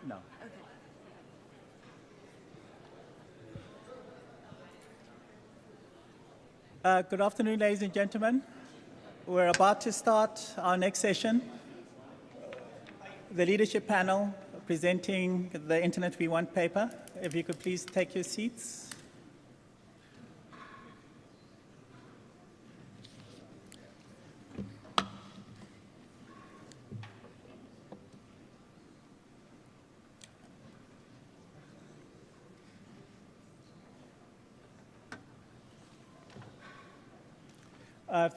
No. Okay. Good afternoon, ladies and gentlemen. We're about to start our next session. The leadership panel presenting the Internet We Want paper. If you could please take your seats.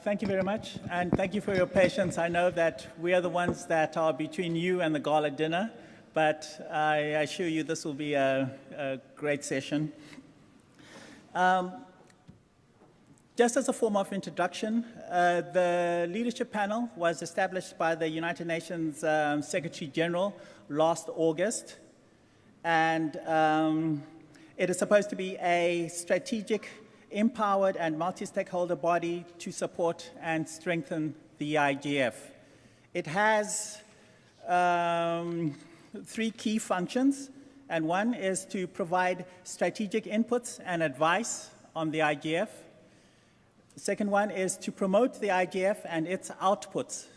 Thank you very much, and thank you for your patience. I know that we are the ones that are between you and the gala dinner, but I assure you this will be a great session. Just as a form of introduction, the leadership panel was established by the United Nations Secretary General last August, and it is supposed to be a strategic, empowered and multi-stakeholder body to support and strengthen the IGF. It has three key functions, and one is to provide strategic inputs and advice on the IGF. The second one is to promote the IGF and its outputs,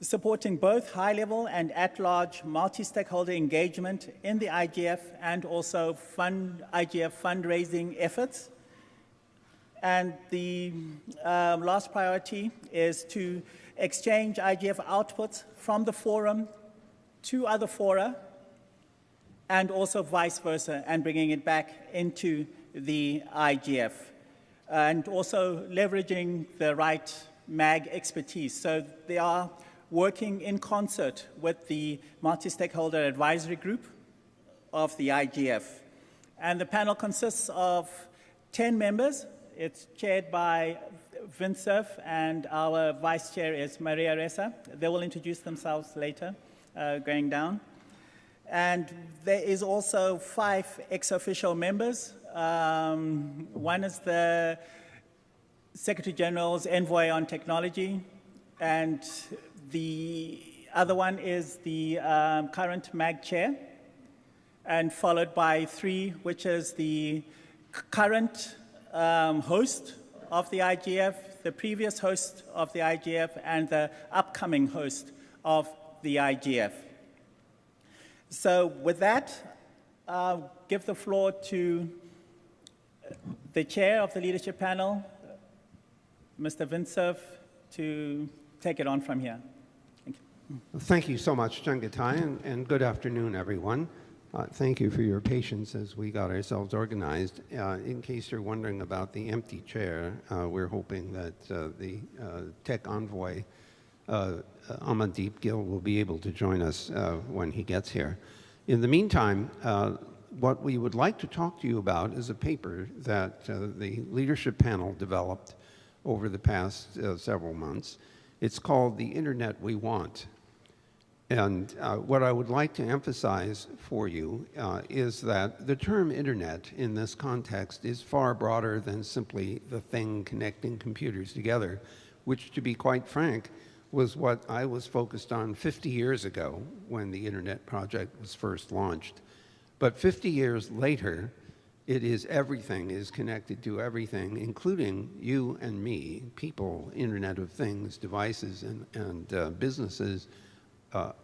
supporting both high-level and at-large multi-stakeholder engagement in the IGF and also IGF fundraising efforts. And the last priority is to exchange IGF outputs from the forum to other fora and also vice versa, and bringing it back into the IGF. And also leveraging the right MAG expertise. So they are working in concert with the multi-stakeholder advisory group of the IGF. And the panel consists of 10 members. It's chaired by Vince Cerf, and our vice chair is Maria Ressa. They will introduce themselves later, going down. And there is also 5 ex-official members. One is the Secretary General's Envoy on Technology, and the other one is the current MAG chair, and followed by 3, which is the current host of the IGF, the previous host of the IGF, and the upcoming host of the IGF. So with that, I'll give the floor to the chair of the leadership panel, Mr. Vince Cerf, to take it on from here. Thank you. Thank you so much, Changatai, and good afternoon, everyone. Thank you for your patience as we got ourselves organized. In case you're wondering about the empty chair, we're hoping that the tech envoy, Amandeep Gill, will be able to join us when he gets here. In the meantime, what we would like to talk to you about is a paper that the leadership panel developed over the past several months. It's called The Internet We Want. And what I would like to emphasize for you is that the term internet in this context is far broader than simply the thing connecting computers together, which, to be quite frank, was what I was focused on 50 years ago when the Internet project was first launched. But 50 years later, it is everything is connected to everything, including you and me, people, Internet of Things, devices, and businesses,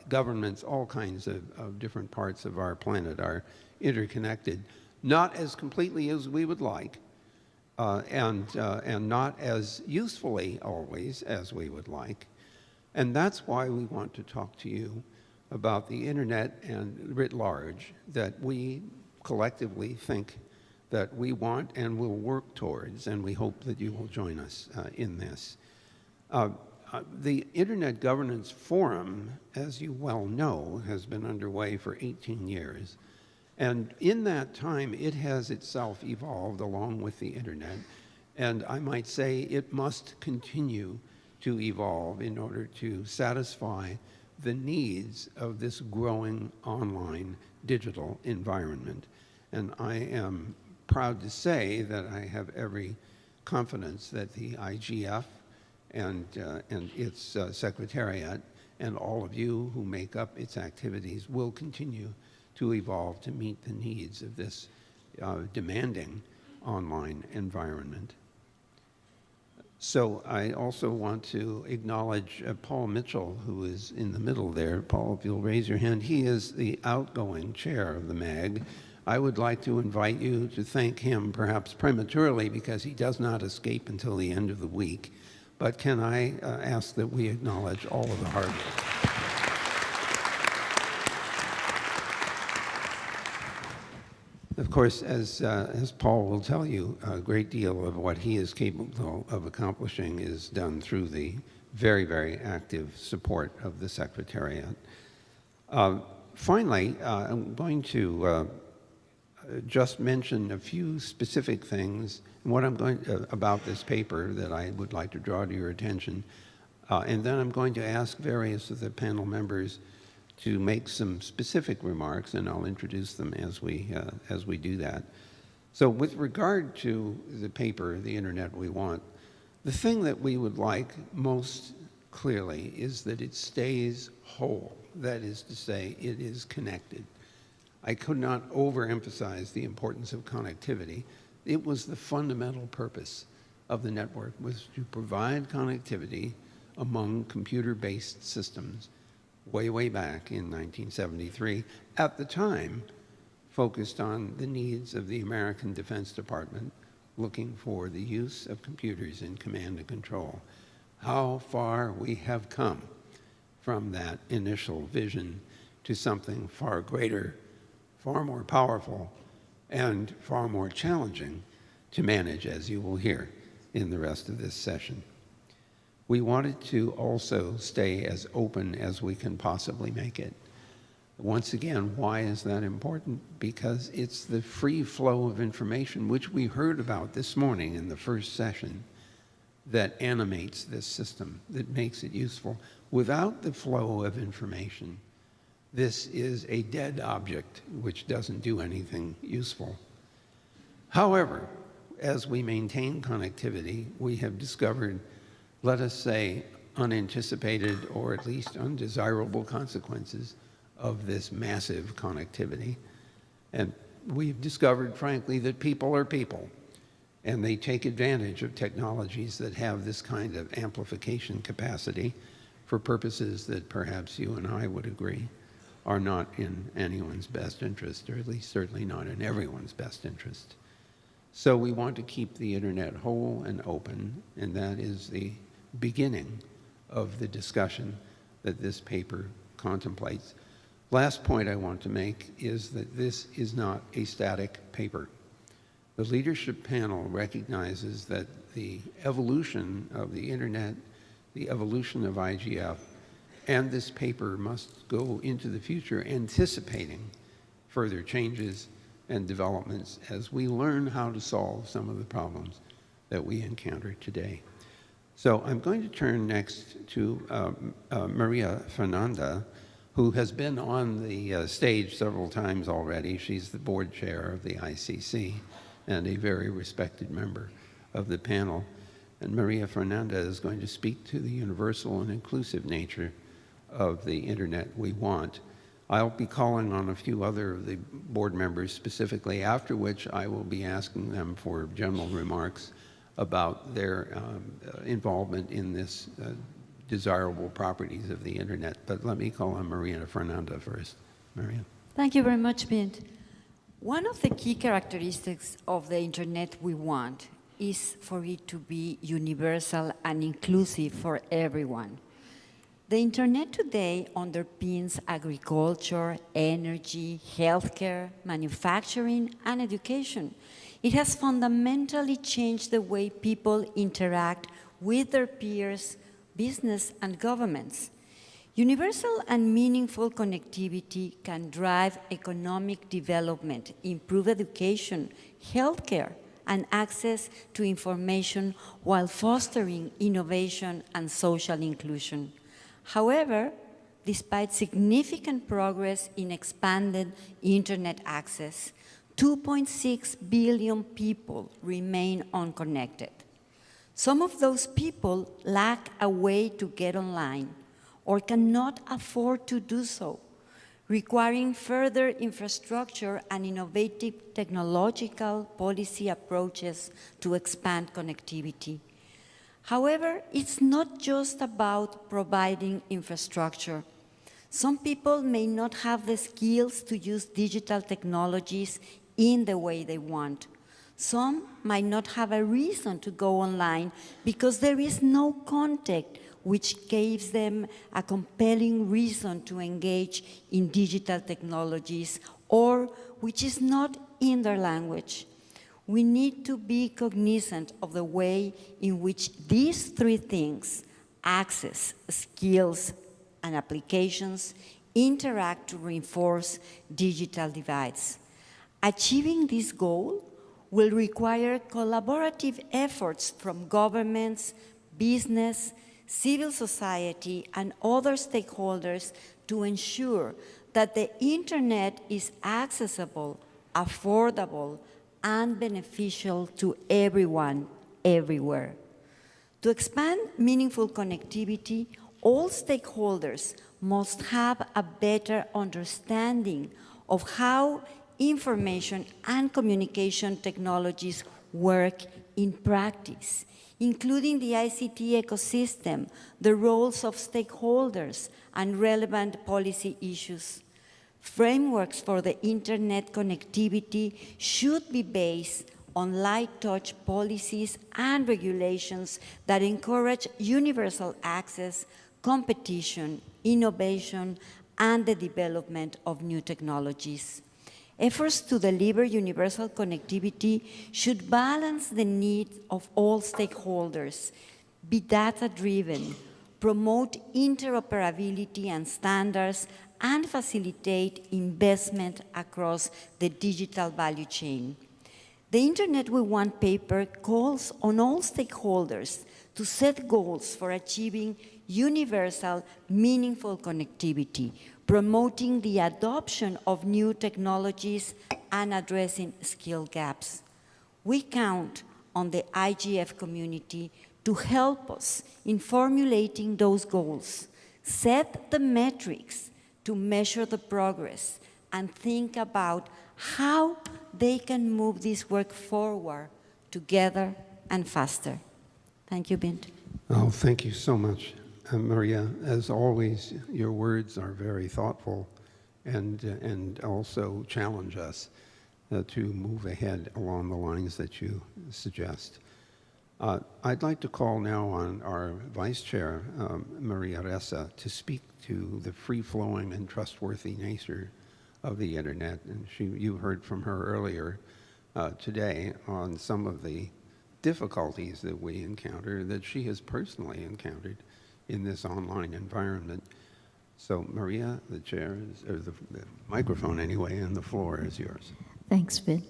governments, all kinds of different parts of our planet are interconnected, not as completely as we would like, and not as usefully always as we would like. And that's why we want to talk to you about the Internet and writ large that we collectively think that we want and will work towards, and we hope that you will join us in this. The Internet Governance Forum, as you well know, has been underway for 18 years. And in that time, it has itself evolved along with the Internet. And I might say it must continue to evolve in order to satisfy the needs of this growing online digital environment. And I am proud to say that I have every confidence that the IGF and its secretariat and all of you who make up its activities will continue to evolve to meet the needs of this demanding online environment. So I also want to acknowledge Paul Mitchell, who is in the middle there. Paul, if you'll raise your hand. He is the outgoing chair of the MAG. I would like to invite you to thank him, perhaps prematurely, because he does not escape until the end of the week. But can I ask that we acknowledge all of the hard work? Of course, as Paul will tell you, a great deal of what he is capable of accomplishing is done through the very, very active support of the Secretariat. Finally, I'm going to just mention a few specific things about this paper that I would like to draw to your attention. And then I'm going to ask various of the panel members to make some specific remarks, and I'll introduce them as we do that. So with regard to the paper, The Internet We Want, the thing that we would like most clearly is that it stays whole. That is to say, it is connected. I could not overemphasize the importance of connectivity. It was the fundamental purpose of the network, was to provide connectivity among computer-based systems way back in 1973, at the time focused on the needs of the American Defense Department, looking for the use of computers in command and control. How far we have come from that initial vision to something far greater, far more powerful, and far more challenging to manage, as you will hear in the rest of this session. We wanted to also stay as open as we can possibly make it. Once again, why is that important? Because it's the free flow of information, which we heard about this morning in the first session, that animates this system, that makes it useful. Without the flow of information, this is a dead object which doesn't do anything useful. However, as we maintain connectivity, we have discovered, let us say, unanticipated or at least undesirable consequences of this massive connectivity. And we've discovered, frankly, that people are people, and they take advantage of technologies that have this kind of amplification capacity for purposes that perhaps you and I would agree are not in anyone's best interest, or at least certainly not in everyone's best interest. So we want to keep the internet whole and open, and that is the beginning of the discussion that this paper contemplates. Last point I want to make is that this is not a static paper. The leadership panel recognizes that the evolution of the internet, the evolution of IGF, and this paper must go into the future anticipating further changes and developments as we learn how to solve some of the problems that we encounter today. So I'm going to turn next to Maria Fernanda, who has been on the stage several times already. She's the board chair of the ICC and a very respected member of the panel. And Maria Fernanda is going to speak to the universal and inclusive nature of the internet we want. I'll be calling on a few other of the board members specifically, after which I will be asking them for general remarks about their involvement in this desirable properties of the internet. But let me call on Maria Fernanda first. Maria. Thank you very much, Bint. One of the key characteristics of the internet we want is for it to be universal and inclusive for everyone. The internet today underpins agriculture, energy, healthcare, manufacturing, and education. It has fundamentally changed the way people interact with their peers, business, and governments. Universal and meaningful connectivity can drive economic development, improve education, healthcare, and access to information while fostering innovation and social inclusion. However, despite significant progress in expanded internet access, 2.6 billion people remain unconnected. Some of those people lack a way to get online or cannot afford to do so, requiring further infrastructure and innovative technological policy approaches to expand connectivity. However, it's not just about providing infrastructure. Some people may not have the skills to use digital technologies in the way they want. Some might not have a reason to go online because there is no content which gives them a compelling reason to engage in digital technologies or which is not in their language. We need to be cognizant of the way in which these three things, access, skills, and applications, interact to reinforce digital divides. Achieving this goal will require collaborative efforts from governments, business, civil society, and other stakeholders to ensure that the internet is accessible, affordable, and beneficial to everyone, everywhere. To expand meaningful connectivity, all stakeholders must have a better understanding of how information and communication technologies work in practice, including the ICT ecosystem, the roles of stakeholders, and relevant policy issues. Frameworks for the internet connectivity should be based on light-touch policies and regulations that encourage universal access, competition, innovation, and the development of new technologies. Efforts to deliver universal connectivity should balance the needs of all stakeholders, be data-driven, promote interoperability and standards, and facilitate investment across the digital value chain. The Internet We Want paper calls on all stakeholders to set goals for achieving universal, meaningful connectivity, promoting the adoption of new technologies and addressing skill gaps. We count on the IGF community to help us in formulating those goals, set the metrics to measure the progress, and think about how they can move this work forward together and faster. Thank you, Bint. Oh, thank you so much, Maria. As always, your words are very thoughtful and also challenge us to move ahead along the lines that you suggest. I'd like to call now on our Vice Chair, Maria Ressa, to speak to the free-flowing and trustworthy nature of the Internet. And you heard from her earlier today on some of the difficulties that we encounter, that she has personally encountered in this online environment. So Maria, the chair, or the microphone anyway, and the floor is yours. Thanks, Vin.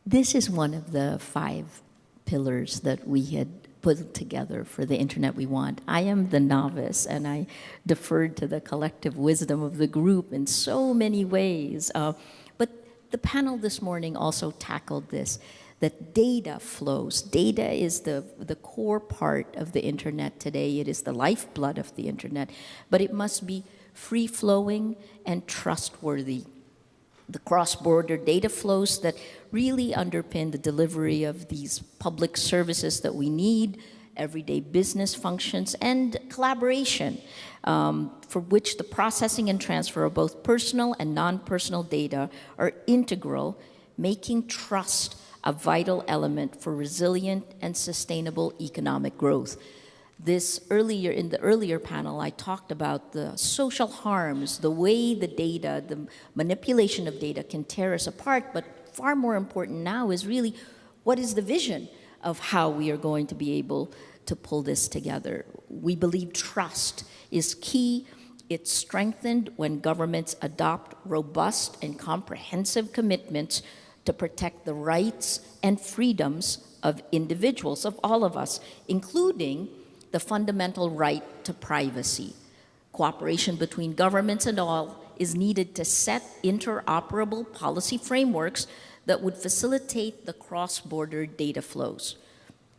This is one of the 5 pillars that we had put together for the Internet We Want. I am the novice, and I deferred to the collective wisdom of the group in so many ways. But the panel this morning also tackled this, that data flows. Data is the core part of the Internet today. It is the lifeblood of the Internet, but it must be free-flowing and trustworthy. The cross-border data flows that really underpin the delivery of these public services that we need, everyday business functions, and collaboration, for which the processing and transfer of both personal and non-personal data are integral, making trust a vital element for resilient and sustainable economic growth. In the earlier panel, I talked about the social harms, the way the data, the manipulation of data can tear us apart, but far more important now is really what is the vision of how we are going to be able to pull this together. We believe trust is key. It's strengthened when governments adopt robust and comprehensive commitments to protect the rights and freedoms of individuals, of all of us, including the fundamental right to privacy. Cooperation between governments and all is needed to set interoperable policy frameworks that would facilitate the cross-border data flows.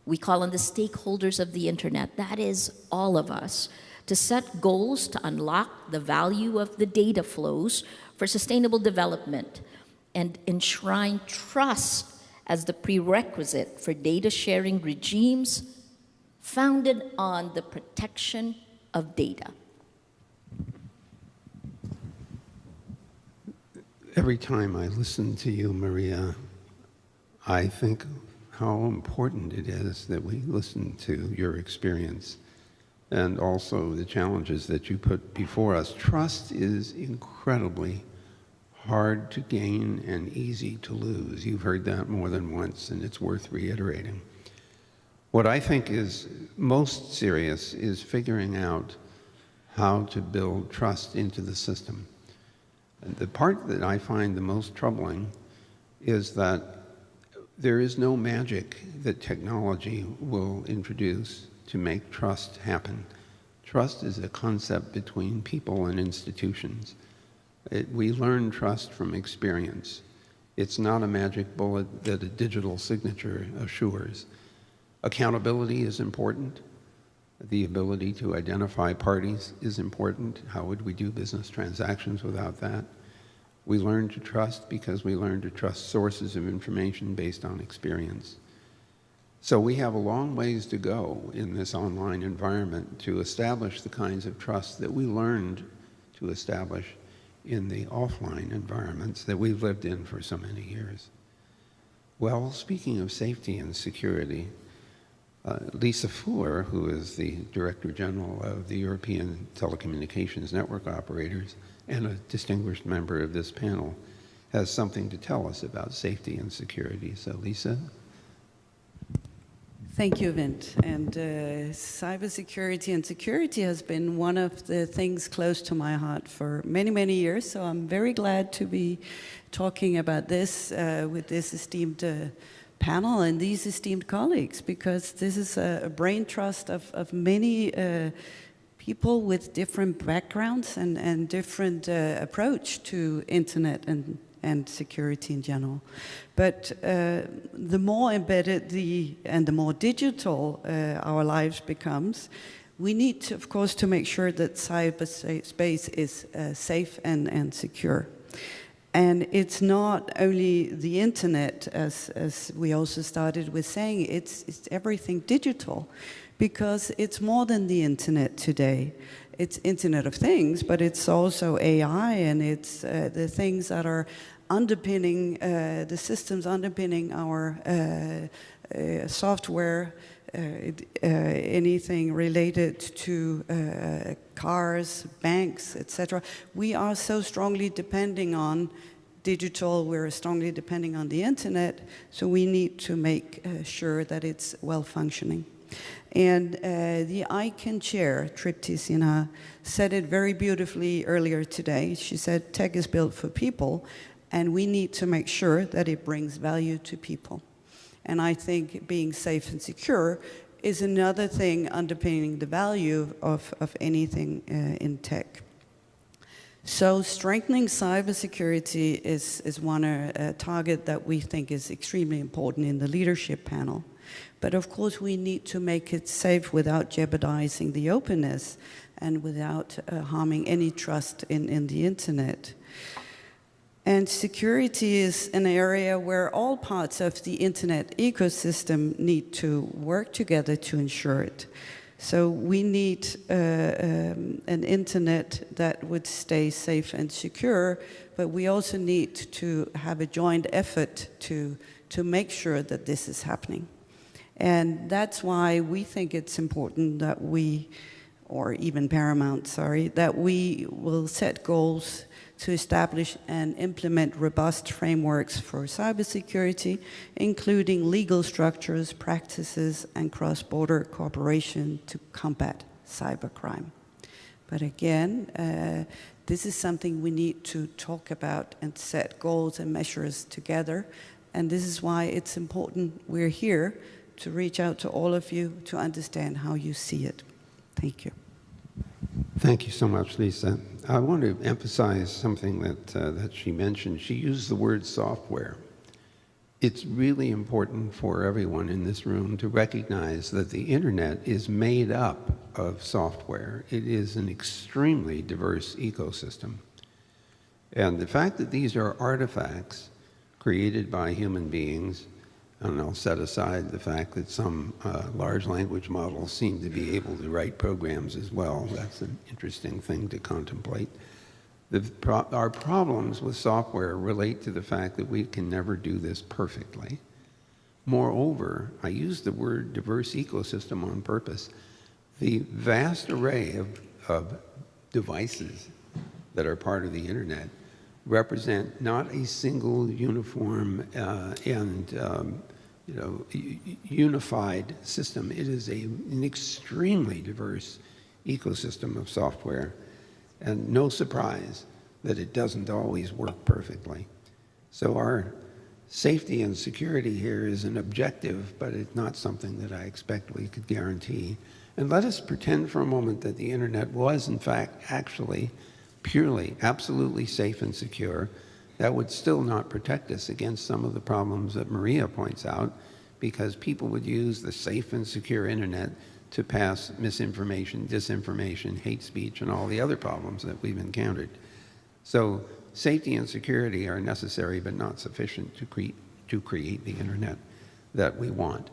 We call on the stakeholders of the internet, that is all of us, to set goals to unlock the value of the data flows for sustainable development and enshrine trust as the prerequisite for data sharing regimes founded on the protection of data. Every time I listen to you, Maria, I think how important it is that we listen to your experience and also the challenges that you put before us. Trust is incredibly hard to gain and easy to lose. You've heard that more than once, and it's worth reiterating. What I think is most serious is figuring out how to build trust into the system. And the part that I find the most troubling is that there is no magic that technology will introduce to make trust happen. Trust is a concept between people and institutions. We learn trust from experience. It's not a magic bullet that a digital signature assures. Accountability is important. The ability to identify parties is important. How would we do business transactions without that? We learn to trust because we learn to trust sources of information based on experience. So we have a long ways to go in this online environment to establish the kinds of trust that we learned to establish in the offline environments that we've lived in for so many years. Well, speaking of safety and security, Lisa Fuller, who is the Director General of the European Telecommunications Network Operators and a distinguished member of this panel, has something to tell us about safety and security. So, Lisa? Thank you, Vint. And cybersecurity and security has been one of the things close to my heart for many, many years. So I'm very glad to be talking about this with this esteemed panel and these esteemed colleagues, because this is a brain trust of many people with different backgrounds and different approach to internet and security in general. But the more embedded and the more digital our lives becomes, we need to, of course, to make sure that cyberspace is safe and secure. And it's not only the internet, as we also started with saying, it's everything digital, because it's more than the internet today. It's Internet of Things, but it's also AI, and it's the things that are underpinning, the systems underpinning our software, anything related to cars, banks, etc. We are so strongly depending on digital, we're strongly depending on the internet, so we need to make sure that it's well functioning. And the ICANN chair, Tripti Sinha, said it very beautifully earlier today. She said, tech is built for people, and we need to make sure that it brings value to people. And I think being safe and secure is another thing underpinning the value of anything in tech. So strengthening cybersecurity is one target that we think is extremely important in the leadership panel. But of course, we need to make it safe without jeopardizing the openness and without harming any trust in the internet. And security is an area where all parts of the internet ecosystem need to work together to ensure it. So we need an internet that would stay safe and secure, but we also need to have a joint effort to make sure that this is happening. And that's why we think it's important that we, or even paramount, sorry, that we will set goals to establish and implement robust frameworks for cybersecurity, including legal structures, practices, and cross-border cooperation to combat cybercrime. But again, this is something we need to talk about and set goals and measures together. And this is why it's important we're here to reach out to all of you to understand how you see it. Thank you. Thank you so much, Lisa. I want to emphasize something that she mentioned. She used the word software. It's really important for everyone in this room to recognize that the internet is made up of software. It is an extremely diverse ecosystem. And the fact that these are artifacts created by human beings, and I'll set aside the fact that some large language models seem to be able to write programs as well. That's an interesting thing to contemplate. Our problems with software relate to the fact that we can never do this perfectly. Moreover, I use the word diverse ecosystem on purpose. The vast array of devices that are part of the internet represent not a single uniform unified system. It is an extremely diverse ecosystem of software. And no surprise that it doesn't always work perfectly. So our safety and security here is an objective, but it's not something that I expect we could guarantee. And let us pretend for a moment that the internet was, in fact, actually, purely, absolutely safe and secure. That would still not protect us against some of the problems that Maria points out, because people would use the safe and secure internet to pass misinformation, disinformation, hate speech, and all the other problems that we've encountered. So safety and security are necessary but not sufficient to create the internet that we want.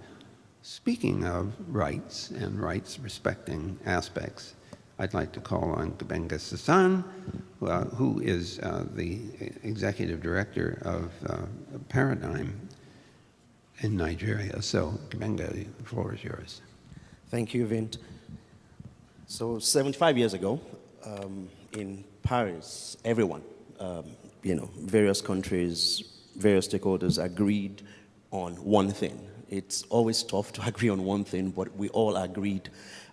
Speaking of rights and rights respecting aspects, I'd like to call on Gbenga Sassan, who is the executive director of Paradigm in Nigeria. So Gbenga, the floor is yours. Thank you, Vint. So 75 years ago, in Paris, everyone, various countries, various stakeholders agreed on one thing. It's always tough to agree on one thing, but we all agreed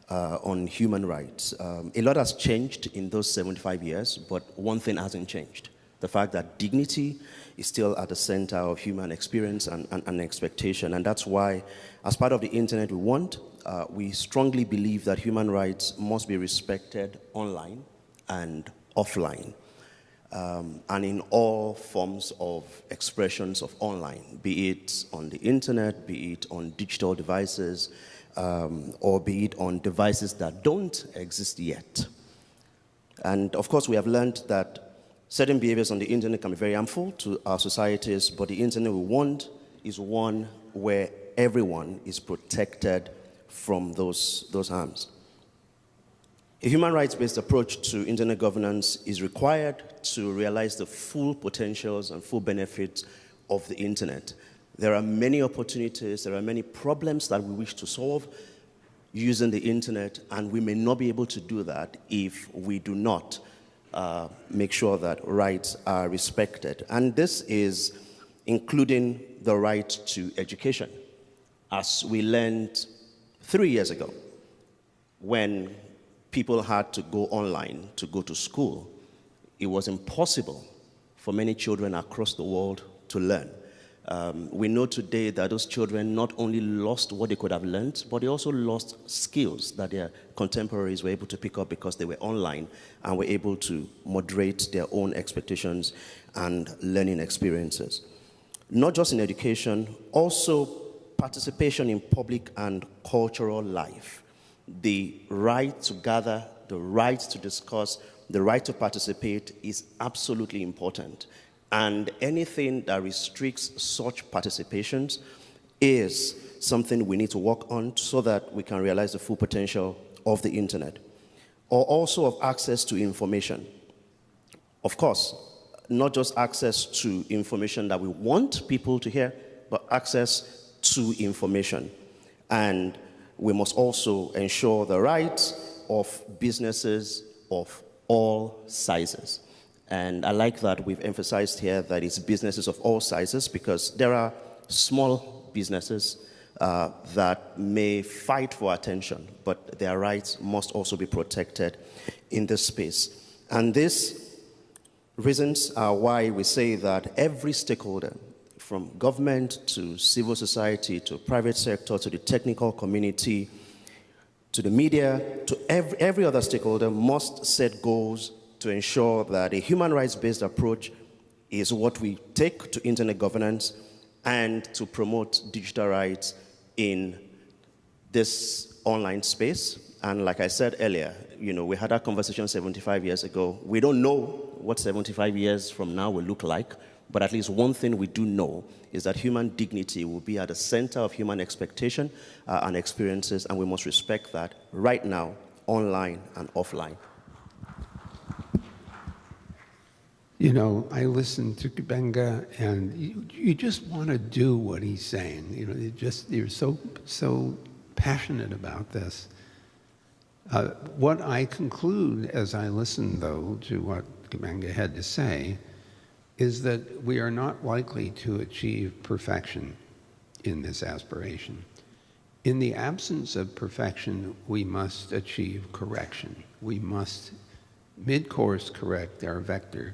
on human rights. A lot has changed in those 75 years, but one thing hasn't changed. The fact that dignity is still at the center of human experience and expectation. And that's why, as part of the internet we strongly believe that human rights must be respected online and offline, and in all forms of expressions of online, be it on the internet, be it on digital devices, or be it on devices that don't exist yet. And of course, we have learned that certain behaviors on the internet can be very harmful to our societies, but the internet we want is one where everyone is protected from those harms. A human rights-based approach to internet governance is required to realize the full potentials and full benefits of the internet. There are many opportunities, there are many problems that we wish to solve using the internet, and we may not be able to do that if we do not make sure that rights are respected. And this is including the right to education. As we learned 3 years ago, when people had to go online to go to school, it was impossible for many children across the world to learn. We know today that those children not only lost what they could have learned, but they also lost skills that their contemporaries were able to pick up because they were online and were able to moderate their own expectations and learning experiences. Not just in education, also participation in public and cultural life. The right to gather, the right to discuss, the right to participate is absolutely important. And anything that restricts such participations is something we need to work on so that we can realize the full potential of the internet. Or also of access to information. Of course, not just access to information that we want people to hear, but access to information. And we must also ensure the rights of businesses of all sizes. And I like that we've emphasized here that it's businesses of all sizes, because there are small businesses that may fight for attention, but their rights must also be protected in this space. And these reasons are why we say that every stakeholder, from government to civil society to private sector to the technical community to the media to every other stakeholder, must set goals to ensure that a human rights-based approach is what we take to internet governance, and to promote digital rights in this online space. And like I said earlier, we had that conversation 75 years ago. We don't know what 75 years from now will look like, but at least one thing we do know is that human dignity will be at the center of human expectation and experiences, and we must respect that right now, online and offline. I listened to Kubenga, and you just want to do what he's saying. You're so passionate about this. What I conclude as I listen, though, to what Kubenga had to say, is that we are not likely to achieve perfection in this aspiration. In the absence of perfection, we must achieve correction. We must mid-course correct our vector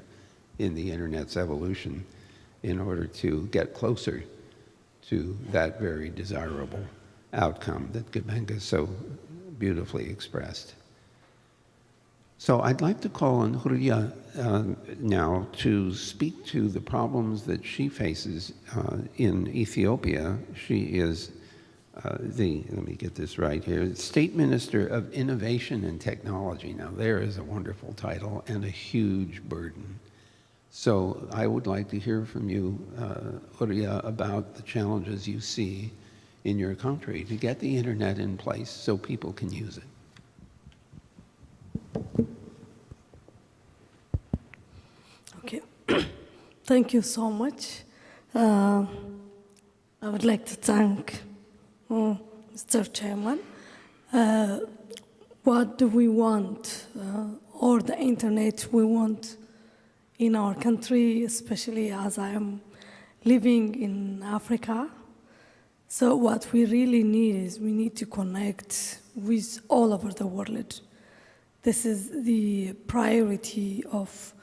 in the Internet's evolution in order to get closer to that very desirable outcome that Kubenga so beautifully expressed. So I'd like to call on Huria now to speak to the problems that she faces in Ethiopia. She is let me get this right here, State Minister of Innovation and Technology. Now there is a wonderful title and a huge burden. So I would like to hear from you, Huria, about the challenges you see in your country to get the internet in place so people can use it. Okay, thank you so much. I would like to thank Mr. Chairman. What do we want, or the internet we want in our country, especially as I am living in Africa? So what we really need is we need to connect with all over the world. This is the priority of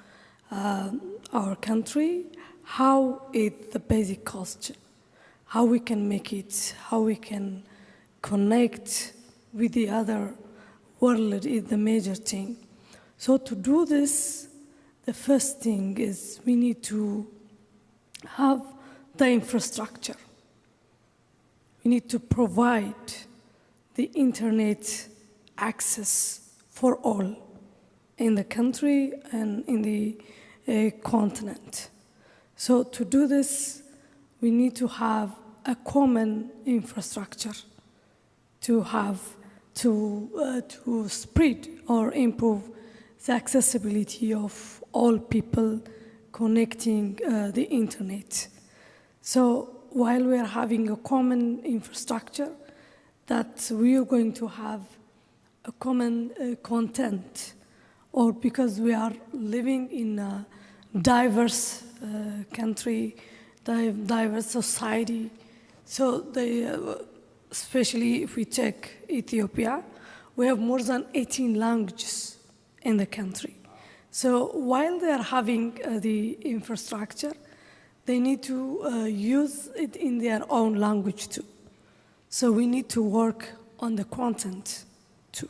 our country. How is the basic question? How we can make it, how we can connect with the other world is the major thing. So to do this, the first thing is we need to have the infrastructure. We need to provide the internet access for all in the country and in the continent. So to do this, we need to have a common infrastructure to spread or improve the accessibility of all people connecting the internet. So while we are having a common infrastructure, that we are going to have a common content, or because we are living in a diverse country, diverse society. So especially if we check Ethiopia, we have more than 18 languages in the country. So while they are having the infrastructure, they need to use it in their own language too. So we need to work on the content too.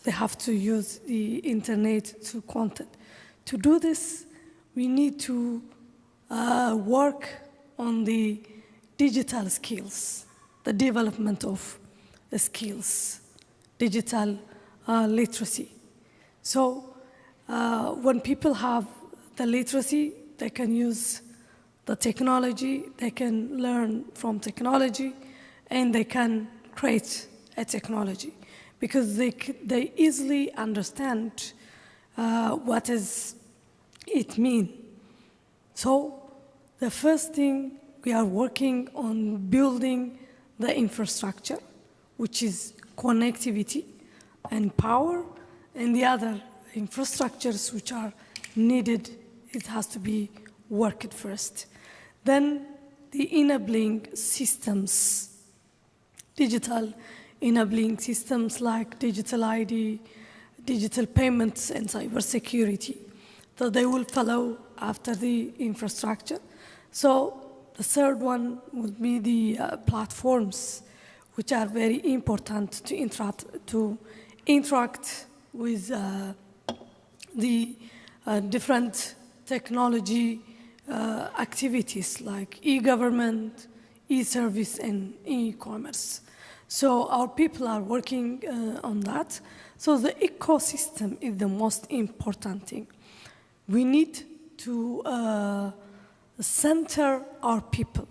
They have to use the internet to content. To do this, we need to work on the digital skills, the development of the skills, digital literacy. So when people have the literacy, they can use the technology, they can learn from technology, and they can create a technology because they easily understand what does it mean. So the first thing, we are working on building the infrastructure, which is connectivity and power, and the other infrastructures which are needed, it has to be worked first. Then the enabling systems, digital enabling systems like digital ID, digital payments, and cybersecurity. So they will follow after the infrastructure. So the third one would be the platforms, which are very important to interact with the different technology activities like e-government, e-service, and e-commerce. So our people are working on that. So the ecosystem is the most important thing. We need to center our people.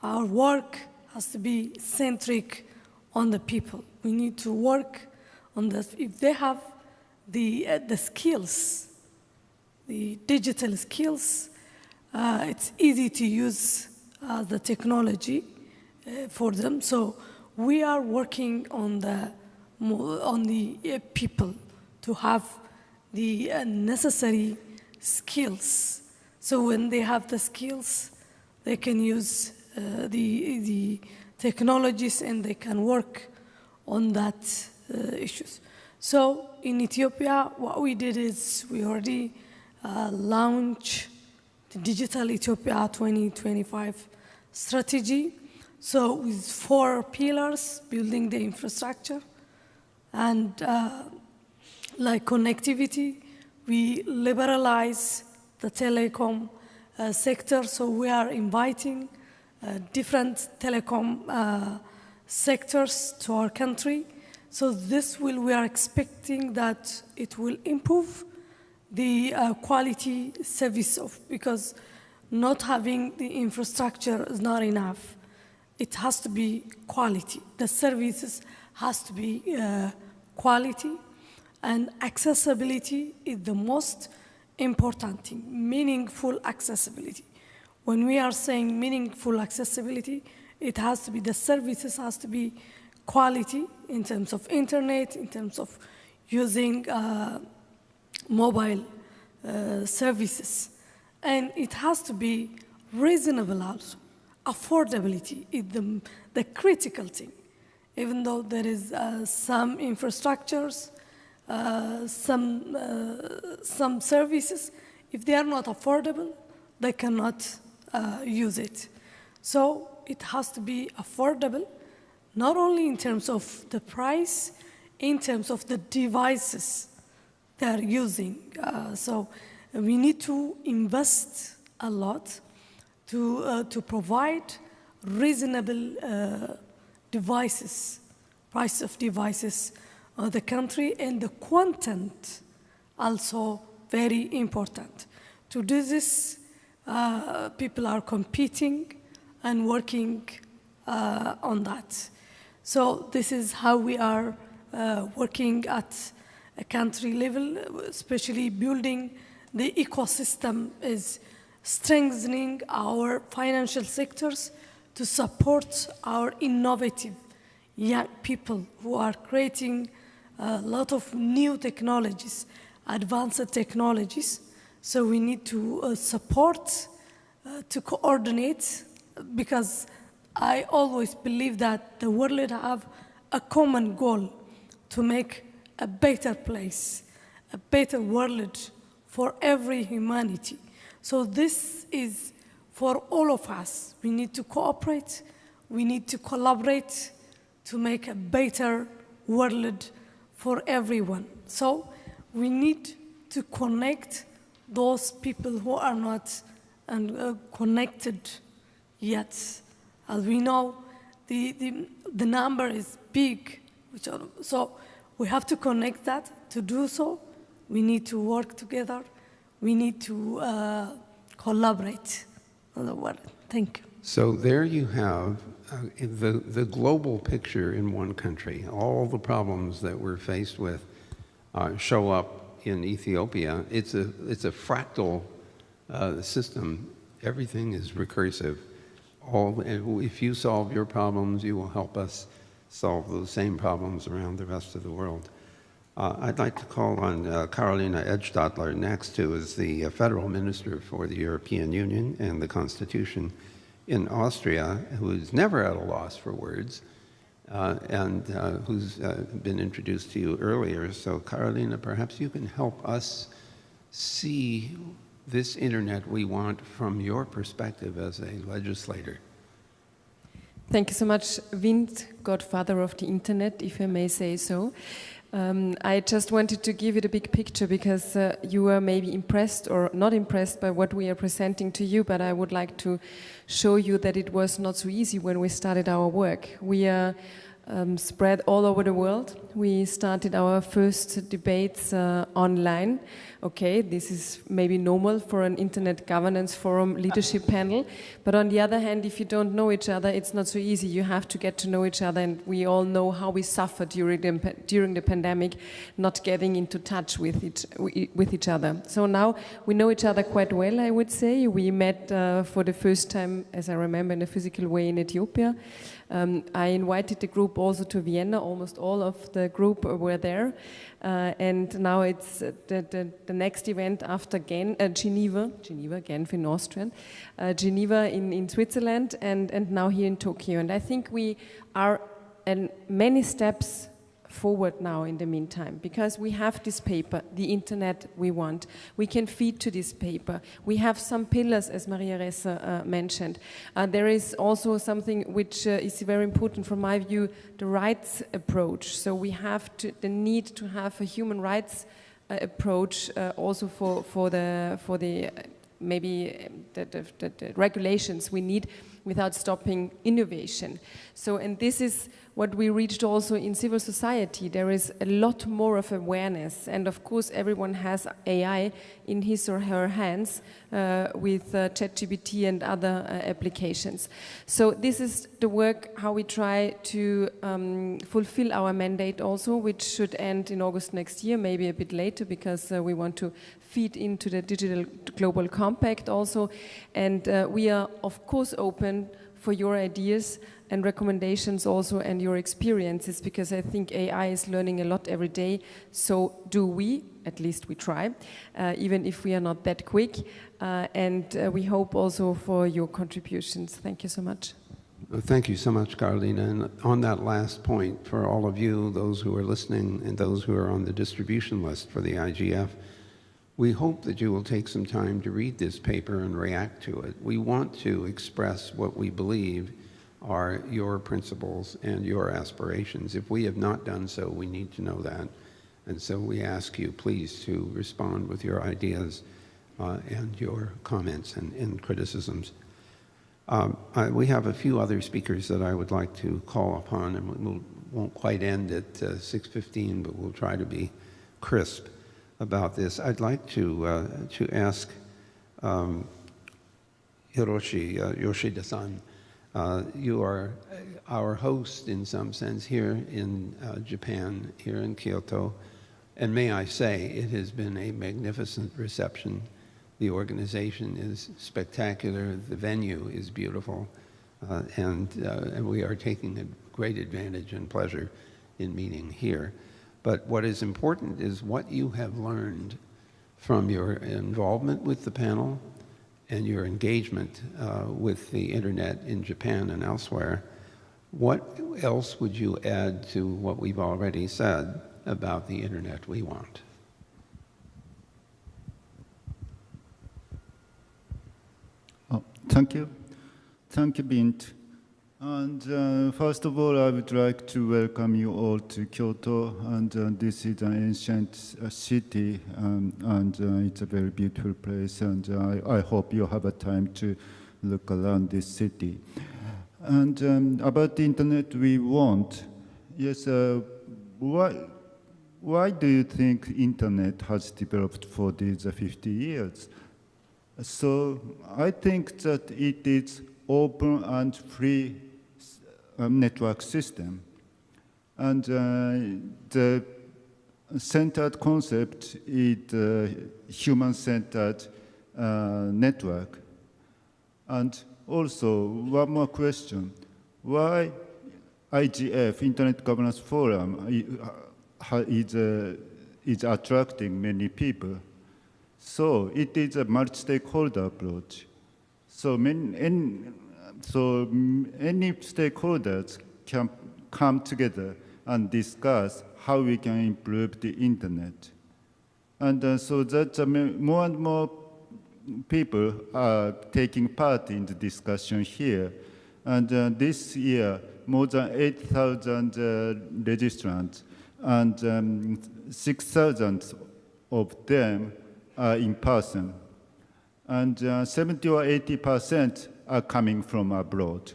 Our work has to be centric on the people. We need to work on this. If they have the skills, the digital skills, it's easy to use the technology for them. So we are working on the people to have the necessary skills. So when they have the skills, they can use the technologies and they can work on that issues. So in Ethiopia, what we did is we already launched the Digital Ethiopia 2025 strategy. So with 4 pillars, building the infrastructure and like connectivity, we liberalize the telecom sector. So we are inviting different telecom sectors to our country. So we are expecting that it will improve the quality service because not having the infrastructure is not enough. It has to be quality. The services has to be quality, and accessibility is the most important thing, meaningful accessibility. When we are saying meaningful accessibility, it has to be, the services has to be quality in terms of internet, in terms of using mobile services. And it has to be reasonable also. Affordability is the critical thing. Even though there is some infrastructures, some services, if they are not affordable, they cannot use it. So it has to be affordable, not only in terms of the price, in terms of the devices they are using. So we need to invest a lot to provide reasonable devices, price of devices of the country, and the content also very important. To do this, people are competing and working on that. So this is how we are working at a country level, especially building the ecosystem is strengthening our financial sectors to support our innovative young people who are creating a lot of new technologies, advanced technologies. So we need to support, to coordinate, because I always believe that the world have a common goal to make a better place, a better world for every humanity. So this is for all of us. We need to cooperate, we need to collaborate to make a better world for everyone. So we need to connect those people who are not connected yet. As we know, the number is big. So we have to connect that. To do so, we need to work together. We need to collaborate on the world. Thank you. So there you have the global picture in one country. All the problems that we're faced with show up in Ethiopia. It's a fractal system. Everything is recursive. If you solve your problems, you will help us solve those same problems around the rest of the world. I'd like to call on Carolina Edstadler next, who is the Federal Minister for the European Union and the Constitution in Austria, who is never at a loss for words, and who's been introduced to you earlier. So Carolina, perhaps you can help us see this internet we want from your perspective as a legislator. Thank you so much, Vint, godfather of the internet, if I may say so. I just wanted to give it a big picture because you were maybe impressed or not impressed by what we are presenting to you, but I would like to show you that it was not so easy when we started our work. We are spread all over the world. We started our first debates online. Okay, this is maybe normal for an Internet Governance Forum leadership panel, but on the other hand, if you don't know each other, it's not so easy. You have to get to know each other, and we all know how we suffered during the pandemic, not getting into touch with each other. So now we know each other quite well, I would say. We met for the first time, as I remember, in a physical way in Ethiopia. I invited the group also to Vienna. Almost all of the group were there. And now it's the next event after Geneva, Genf in Austrian, Geneva in Switzerland, and now here in Tokyo. And I think we are many steps forward now in the meantime, because we have this paper, the internet we want. We can feed to this paper. We have some pillars, as Maria Ressa mentioned. There is also something which is very important from my view, the rights approach. So we have the need to have a human rights approach also for the regulations we need without stopping innovation. So, and this is what we reached also in civil society. There is a lot more of awareness, and of course everyone has AI in his or her hands with ChatGPT and other applications. So this is the work, how we try to fulfill our mandate also, which should end in August next year, maybe a bit later, because we want to feed into the Digital Global Compact also. And we are, of course, open for your ideas and recommendations also, and your experiences, because I think AI is learning a lot every day. So do we, at least we try, even if we are not that quick. And we hope also for your contributions. Thank you so much. Well, thank you so much, Carolina. And on that last point, for all of you, those who are listening and those who are on the distribution list for the IGF, we hope that you will take some time to read this paper and react to it. We want to express what we believe are your principles and your aspirations. If we have not done so, we need to know that. And so we ask you, please, to respond with your ideas and your comments and criticisms. We have a few other speakers that I would like to call upon, and we won't quite end at 6:15, but we'll try to be crisp about this. I'd like to ask Yoshida-san. You are our host in some sense here in Japan, here in Kyoto. And may I say, it has been a magnificent reception. The organization is spectacular, the venue is beautiful, and we are taking a great advantage and pleasure in meeting here. But what is important is what you have learned from your involvement with the panel and your engagement with the internet in Japan and elsewhere. What else would you add to what we've already said about the internet we want? Thank you. Thank you, Bint. And first of all, I would like to welcome you all to Kyoto. And this is an ancient city, and it's a very beautiful place. And I hope you have a time to look around this city. And about the internet we want, yes, why do you think internet has developed for these 50 years? So I think that it is open and free network system. And the centered concept is human-centered network. And also, one more question. Why IGF, Internet Governance Forum, is attracting many people? So it is a multi-stakeholder approach. So any stakeholders can come together and discuss how we can improve the internet. And so that more and more people are taking part in the discussion here. And this year, more than 8,000 registrants and 6,000 of them are in person, and 70 or 80% are coming from abroad.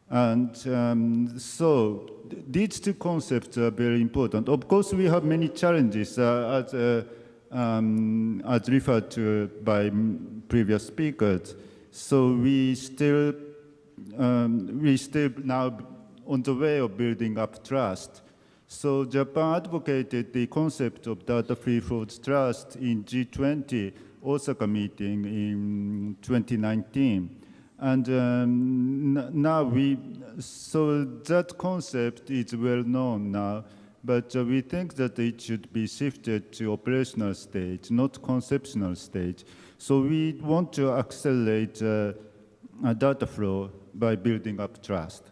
And so these two concepts are very important. Of course, we have many challenges, as referred to by previous speakers. So we still now on the way of building up trust. So Japan advocated the concept of data-free fraud trust in G20 Osaka meeting in 2019. And now so that concept is well known now, but we think that it should be shifted to operational stage, not conceptual stage. So we want to accelerate data flow by building up trust.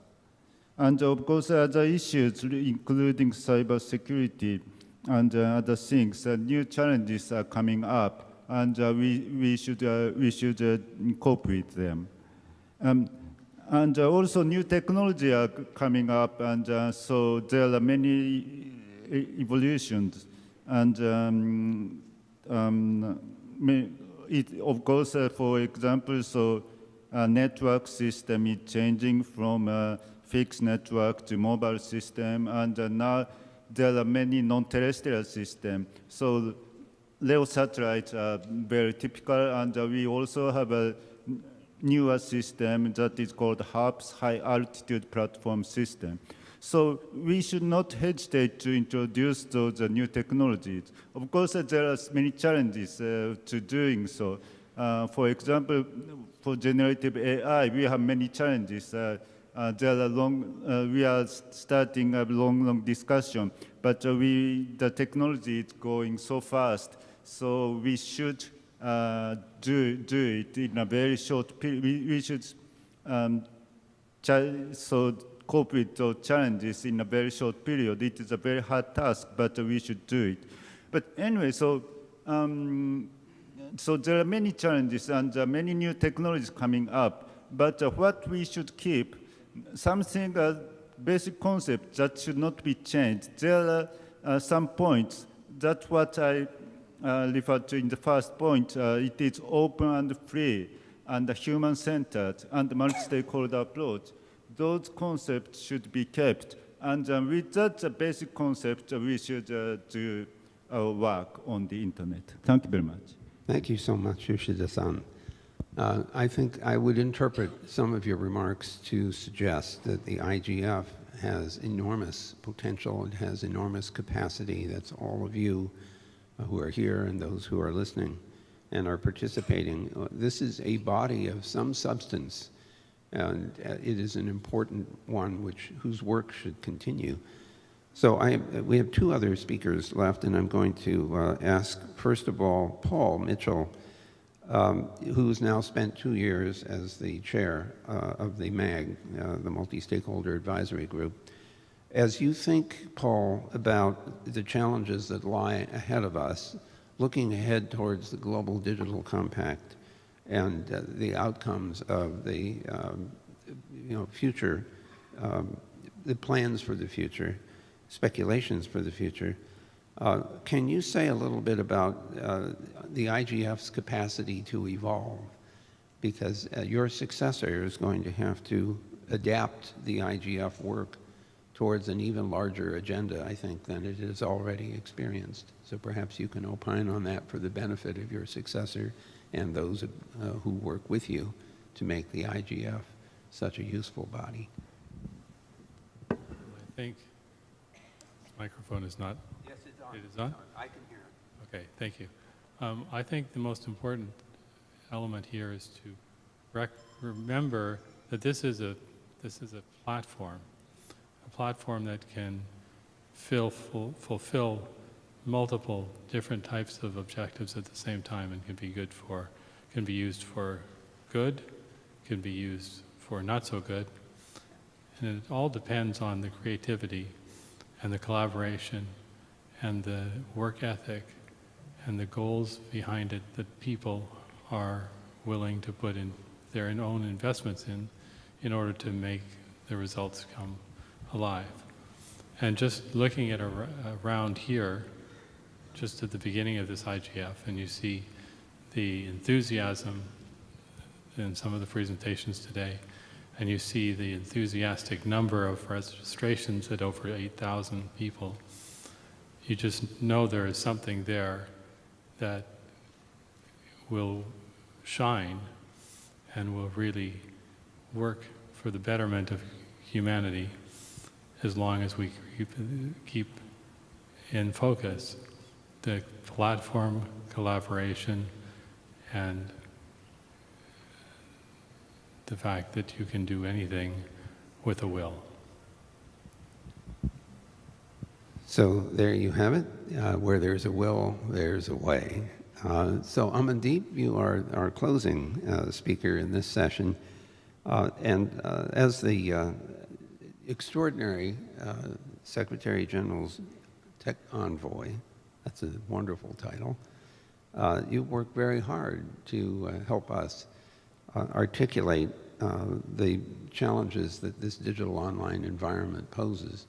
And of course, other issues, including cybersecurity and other things, new challenges are coming up, and we should cope with them. And also new technology are coming up, and so there are many evolutions. And of course, for example, so network system is changing from fixed network to mobile system, and now there are many non-terrestrial systems. So LEO satellites are very typical, and we also have a newer system that is called HAPS, High Altitude Platform System. So we should not hesitate to introduce those new technologies. Of course, there are many challenges to doing so. For example, for generative AI, we have many challenges. We are starting a long discussion, but the technology is going so fast, so we should do it in a very short period. We should cope with those challenges in a very short period. It is a very hard task, but we should do it. But anyway, so there are many challenges and many new technologies coming up. But what we should keep, something, basic concept that should not be changed. There are some points. That's what I referred to in the first point. It is open and free and human-centered and multi-stakeholder approach. Those concepts should be kept. And with that basic concept, we should do our work on the internet. Thank you very much. Thank you so much, Yoshida-san. I think I would interpret some of your remarks to suggest that the IGF has enormous potential, it has enormous capacity. That's all of you who are here and those who are listening and are participating. This is a body of some substance, and it is an important one whose work should continue. So we have two other speakers left, and I'm going to ask, first of all, Paul Mitchell, who's now spent 2 years as the chair of the MAG, the Multi-Stakeholder Advisory Group. As you think, Paul, about the challenges that lie ahead of us, looking ahead towards the Global Digital Compact and the outcomes of the future, the plans for the future, speculations for the future, can you say a little bit about the IGF's capacity to evolve? Because your successor is going to have to adapt the IGF work towards an even larger agenda, I think, than it has already experienced. So perhaps you can opine on that for the benefit of your successor and those who work with you to make the IGF such a useful body. I think this microphone is not. Yes, it's on. It is on? I can hear it. Okay, thank you. I think the most important element here is to remember that this is a platform that can fulfill multiple different types of objectives at the same time, and can be used for good, can be used for not so good, and it all depends on the creativity and the collaboration and the work ethic and the goals behind it that people are willing to put in their own investments in order to make the results come alive. And just looking at around here, just at the beginning of this IGF, and you see the enthusiasm in some of the presentations today, and you see the enthusiastic number of registrations at over 8,000 people, you just know there is something there that will shine and will really work for the betterment of humanity as long as we keep in focus the platform, collaboration, and the fact that you can do anything with a will. So there you have it. Where there's a will, there's a way. So Amandeep, you are our closing speaker in this session. And as the extraordinary Secretary General's Tech Envoy, that's a wonderful title, you work very hard to help us articulate the challenges that this digital online environment poses.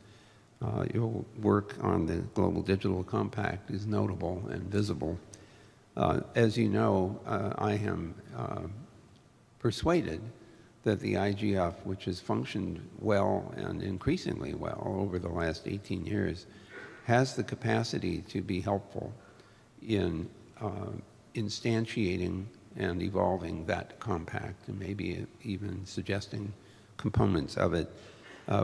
Your work on the Global Digital Compact is notable and visible. As you know, I am persuaded that the IGF, which has functioned well and increasingly well over the last 18 years, has the capacity to be helpful in instantiating and evolving that compact, and maybe even suggesting components of it.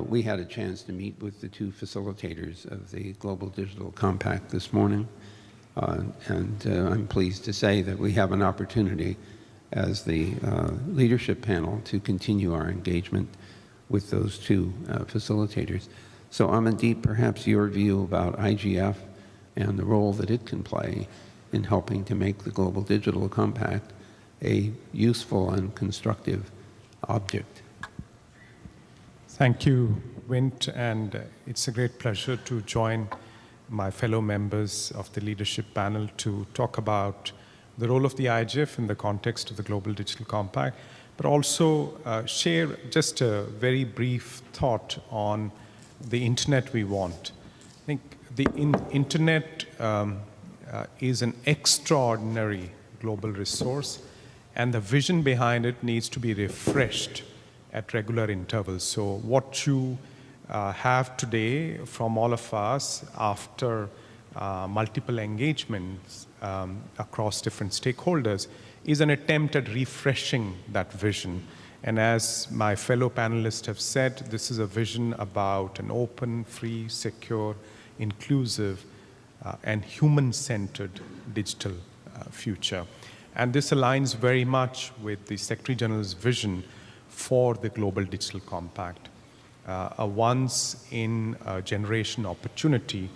We had a chance to meet with the two facilitators of the Global Digital Compact this morning, and I'm pleased to say that we have an opportunity as the leadership panel to continue our engagement with those two facilitators. So Amandeep, perhaps your view about IGF and the role that it can play in helping to make the Global Digital Compact a useful and constructive object. Thank you, Vint, and it's a great pleasure to join my fellow members of the leadership panel to talk about the role of the IGF in the context of the Global Digital Compact, but also share just a very brief thought on the internet we want. I think the internet is an extraordinary global resource, and the vision behind it needs to be refreshed at regular intervals. So what you have today from all of us after multiple engagements across different stakeholders is an attempt at refreshing that vision. And as my fellow panelists have said, this is a vision about an open, free, secure, inclusive, and human-centered digital future. And this aligns very much with the Secretary General's vision for the Global Digital Compact, a once-in-a-generation opportunity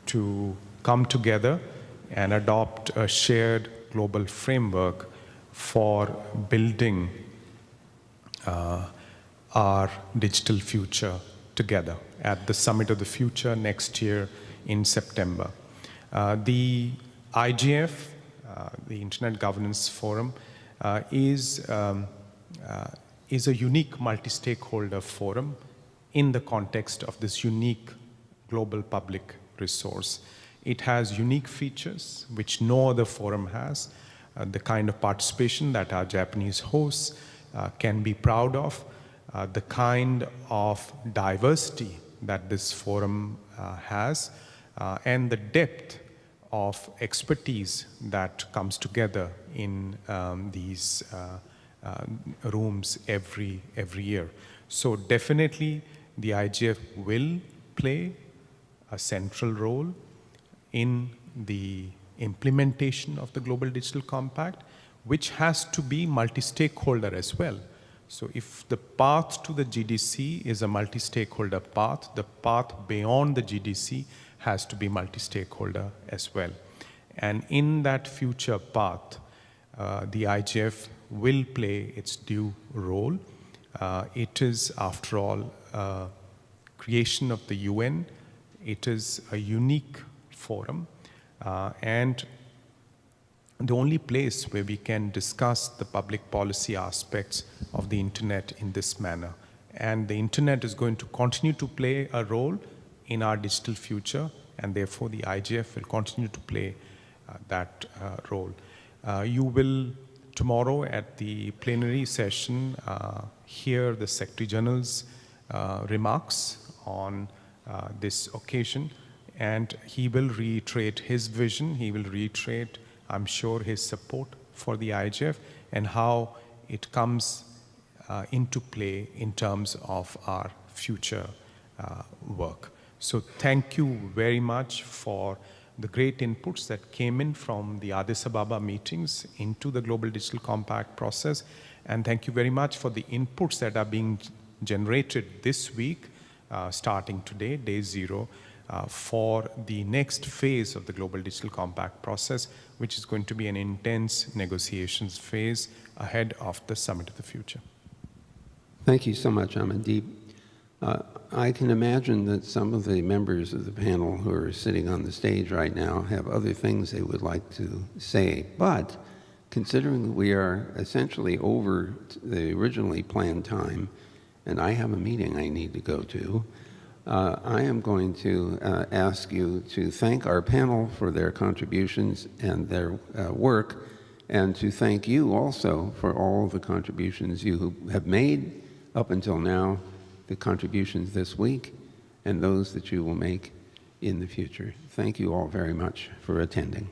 to come together and adopt a shared global framework for building our digital future together at the Summit of the Future next year in September. The IGF, the Internet Governance Forum, is a unique multi-stakeholder forum in the context of this unique global public resource. It has unique features which no other forum has, the kind of participation that our Japanese hosts can be proud of, the kind of diversity that this forum has, and the depth of expertise that comes together in these rooms every year. So definitely the IGF will play a central role in the implementation of the Global Digital Compact, which has to be multi-stakeholder as well. So if the path to the GDC is a multi-stakeholder path, the path beyond the GDC has to be multi-stakeholder as well. And in that future path, the IGF will play its due role. It is, after all, creation of the UN. It is a unique forum, and the only place where we can discuss the public policy aspects of the internet in this manner. And the internet is going to continue to play a role in our digital future, and therefore the IGF will continue to play that role. You will tomorrow at the plenary session hear the Secretary General's remarks on this occasion, and he will reiterate his vision. He will reiterate, I'm sure, his support for the IGF and how it comes into play in terms of our future work. So thank you very much for the great inputs that came in from the Addis Ababa meetings into the Global Digital Compact process. And thank you very much for the inputs that are being generated this week, starting today, day 0, for the next phase of the Global Digital Compact process, which is going to be an intense negotiations phase ahead of the Summit of the Future. Thank you so much, Amandeep. I can imagine that some of the members of the panel who are sitting on the stage right now have other things they would like to say, but considering that we are essentially over the originally planned time, and I have a meeting I need to go to, I am going to ask you to thank our panel for their contributions and their work, and to thank you also for all the contributions you have made up until now, the contributions this week, and those that you will make in the future. Thank you all very much for attending.